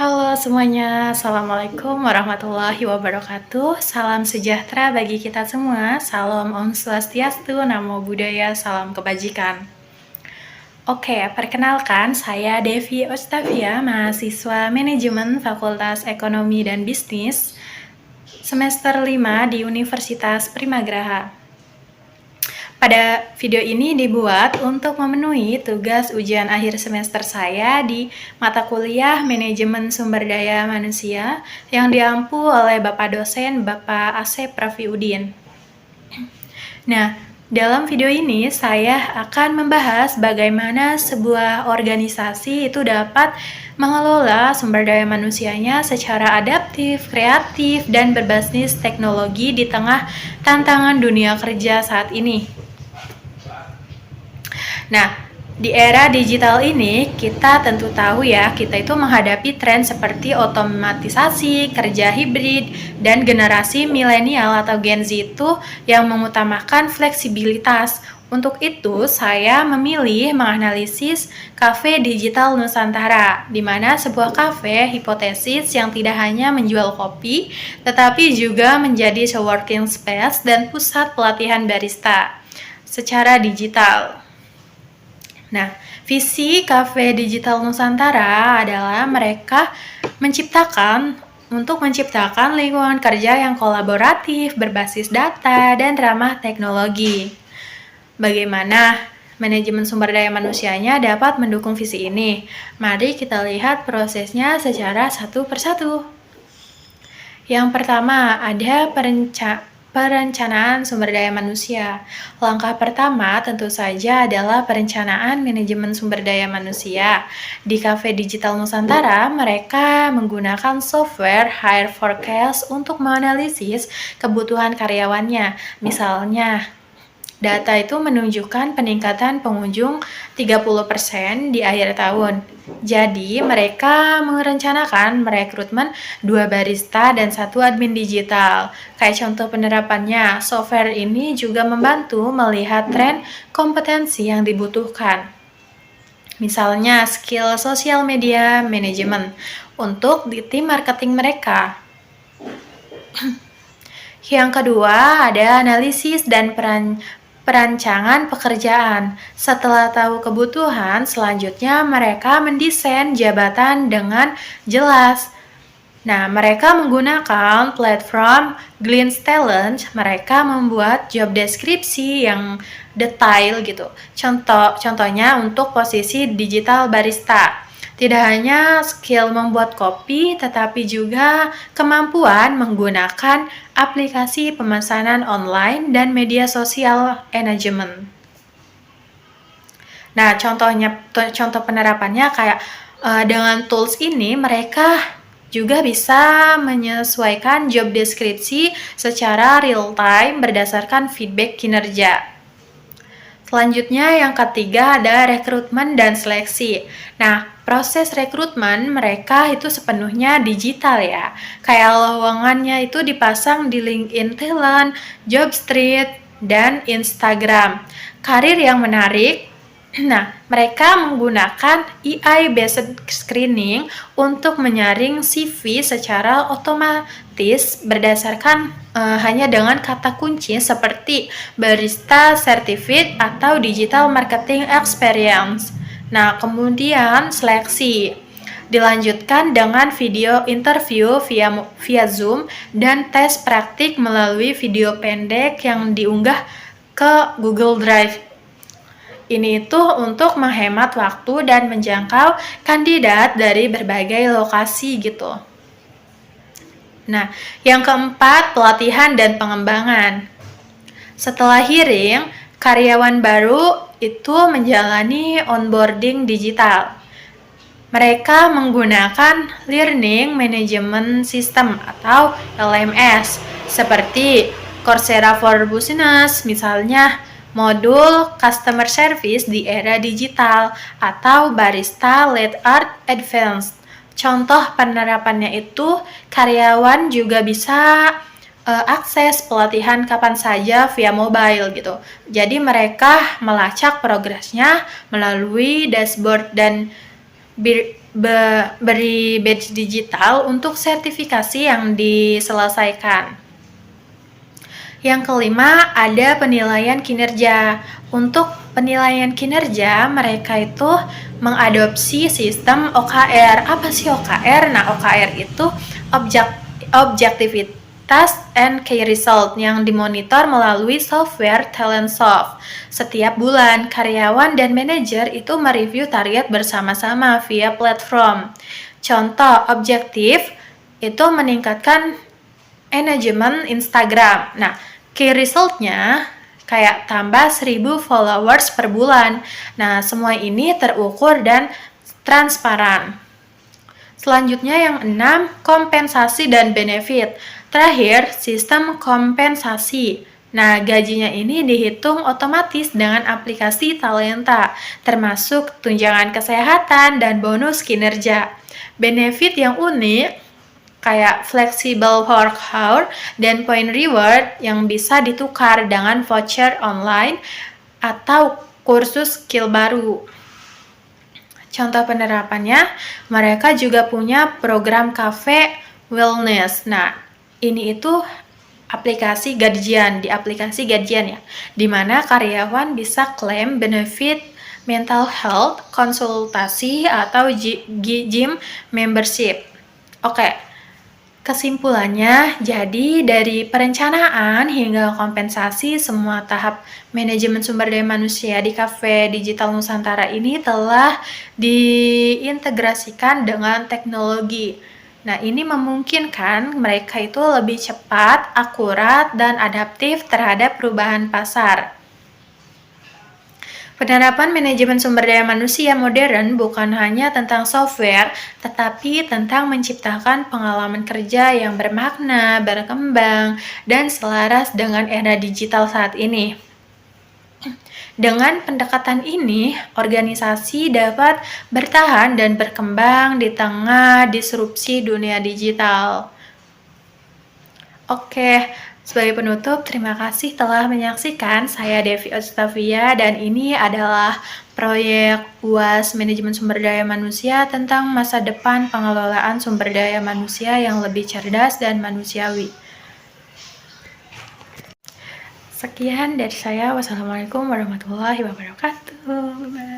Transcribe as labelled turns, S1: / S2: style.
S1: Halo semuanya, Assalamualaikum warahmatullahi wabarakatuh. Salam sejahtera bagi kita semua. Salam Om Swastiastu, Namo Buddhaya, salam kebajikan. Oke, perkenalkan saya Devi Ostavia, mahasiswa Manajemen Fakultas Ekonomi dan Bisnis semester 5 di Universitas Primagraha. Pada video ini dibuat untuk memenuhi tugas ujian akhir semester saya di mata kuliah Manajemen Sumber Daya Manusia yang diampu oleh Bapak dosen Bapak Asep Rafiudin. Nah, dalam video ini saya akan membahas bagaimana sebuah organisasi itu dapat mengelola sumber daya manusianya secara adaptif, kreatif, dan berbasis teknologi di tengah tantangan dunia kerja saat ini. Nah, di era digital ini, kita tentu tahu ya, kita itu menghadapi tren seperti otomatisasi, kerja hibrid, dan generasi milenial atau Gen Z itu yang mengutamakan fleksibilitas. Untuk itu, saya memilih menganalisis kafe digital Nusantara, di mana sebuah kafe hipotesis yang tidak hanya menjual kopi, tetapi juga menjadi coworking space dan pusat pelatihan barista secara digital. Nah, visi Cafe Digital Nusantara adalah mereka menciptakan lingkungan kerja yang kolaboratif, berbasis data, dan ramah teknologi. Bagaimana manajemen sumber daya manusianya dapat mendukung visi ini? Mari kita lihat prosesnya secara satu persatu. Yang pertama, ada perencanaan sumber daya manusia. Langkah pertama tentu saja adalah perencanaan manajemen sumber daya manusia. Di Cafe Digital Nusantara, mereka menggunakan software Hire Forecast untuk menganalisis kebutuhan karyawannya. Misalnya, data itu menunjukkan peningkatan pengunjung 30% di akhir tahun. Jadi, mereka merencanakan merekrutmen 2 barista dan 1 admin digital. Kayak contoh penerapannya, software ini juga membantu melihat tren kompetensi yang dibutuhkan. Misalnya, skill sosial media management untuk di tim marketing mereka. Yang kedua, ada analisis dan perancangan pekerjaan. Setelah tahu kebutuhan, selanjutnya mereka mendesain jabatan dengan jelas. Nah, mereka menggunakan platform Glints Talent, mereka membuat job deskripsi yang detail gitu. Contohnya untuk posisi digital barista. Tidak hanya skill membuat kopi, tetapi juga kemampuan menggunakan aplikasi pemesanan online dan media sosial manajemen. Nah, contoh penerapannya kayak dengan tools ini mereka juga bisa menyesuaikan job deskripsi secara real time berdasarkan feedback kinerja. Selanjutnya yang ketiga ada rekrutmen dan seleksi. Nah, proses rekrutmen mereka itu sepenuhnya digital ya. Kayak lowongannya itu dipasang di LinkedIn Talent, Jobstreet, dan Instagram. Karir yang menarik. Nah, mereka menggunakan AI-based screening untuk menyaring CV secara otomatis berdasarkan hanya dengan kata kunci seperti barista certificate atau digital marketing experience. Nah, kemudian seleksi dilanjutkan dengan video interview via Zoom dan tes praktik melalui video pendek yang diunggah ke Google Drive. Ini itu untuk menghemat waktu dan menjangkau kandidat dari berbagai lokasi gitu. Nah, yang keempat, pelatihan dan pengembangan. Setelah hiring, karyawan baru itu menjalani onboarding digital. Mereka menggunakan Learning Management System atau LMS seperti Coursera for Business, misalnya modul Customer Service di era digital atau Barista Led Art Advanced. Contoh penerapannya itu karyawan juga bisa akses pelatihan kapan saja via mobile gitu. Jadi mereka melacak progresnya melalui dashboard dan beri badge digital untuk sertifikasi yang diselesaikan. Yang kelima, ada penilaian kinerja. Untuk penilaian kinerja, mereka itu mengadopsi sistem OKR. Apa sih OKR? Nah, OKR itu Objectivitas and Key Result yang dimonitor melalui software Talentsoft. Setiap bulan, karyawan dan manajer itu mereview target bersama-sama via platform. Contoh objektif itu meningkatkan engagement Instagram. Nah, key result-nya kayak tambah 1000 followers per bulan. Nah, semua ini terukur dan transparan. Selanjutnya yang 6, kompensasi dan benefit. Terakhir, sistem kompensasi. Nah, gajinya ini dihitung otomatis dengan aplikasi Talenta, termasuk tunjangan kesehatan dan bonus kinerja. Benefit yang unik kayak flexible work hour dan point reward yang bisa ditukar dengan voucher online atau kursus skill baru. Contoh penerapannya, mereka juga punya program cafe wellness. Nah, ini itu aplikasi gajian, di aplikasi gajian ya, di mana karyawan bisa klaim benefit mental health, konsultasi, atau gym membership. Oke, kesimpulannya, jadi dari perencanaan hingga kompensasi, semua tahap manajemen sumber daya manusia di Cafe Digital Nusantara ini telah diintegrasikan dengan teknologi. Nah, ini memungkinkan mereka itu lebih cepat, akurat, dan adaptif terhadap perubahan pasar. Penerapan manajemen sumber daya manusia modern bukan hanya tentang software, tetapi tentang menciptakan pengalaman kerja yang bermakna, berkembang, dan selaras dengan era digital saat ini. Dengan pendekatan ini, organisasi dapat bertahan dan berkembang di tengah disrupsi dunia digital. Oke, sebagai penutup, terima kasih telah menyaksikan. Saya Devi Octavia dan ini adalah proyek UAS Manajemen Sumber Daya Manusia tentang masa depan pengelolaan sumber daya manusia yang lebih cerdas dan manusiawi. Sekian dari saya. Wassalamualaikum warahmatullahi wabarakatuh. Bye.